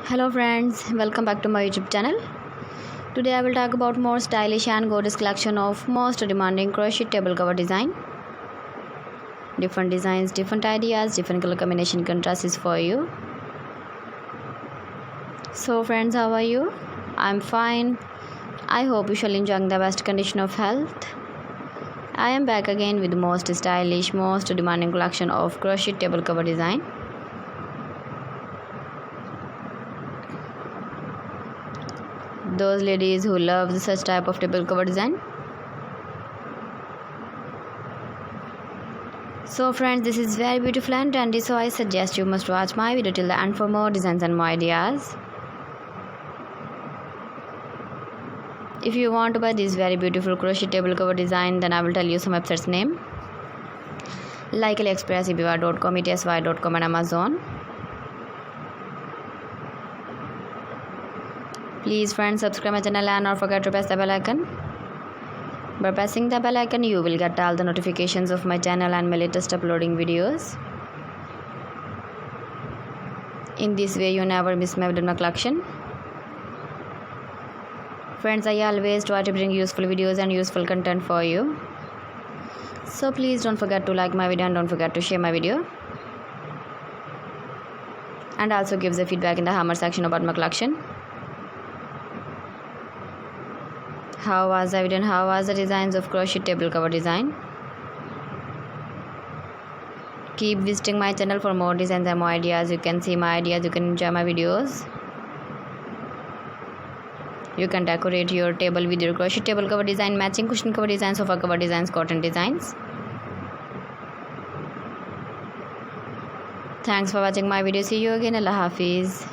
Hello friends, welcome back to my YouTube channel. Today I will talk about more stylish and gorgeous collection of most demanding crochet table cover design. Different designs, different ideas, different color combination contrasts is for you. So friends, how are you? I'm fine. I hope you shall enjoy the best condition of health. I am back again with the most stylish, most demanding collection of crochet table cover design. Those ladies who love such type of table cover design. So friends, this is very beautiful and trendy, so I suggest you must watch my video till the end for more designs and more ideas. If you want to buy this very beautiful crochet table cover design, then I will tell you some websites name like AliExpress, eBay.com, etsy.com and Amazon. Please friends, subscribe my channel and not forget to press the bell icon. By pressing the bell icon, you will get all the notifications of my channel and my latest uploading videos. In this way, you never miss my video collection. Friends, I always try to bring useful videos and useful content for you. So please don't forget to like my video and don't forget to share my video. And also give the feedback in the hammer section about my collection. How was the video and how was the designs of crochet table cover design? Keep visiting my channel for more designs and more ideas. You can see my ideas, you can enjoy my videos. You can decorate your table with your crochet table cover design, matching cushion cover designs, sofa cover designs, cotton designs. Thanks for watching my video. See you again. Allah Hafiz.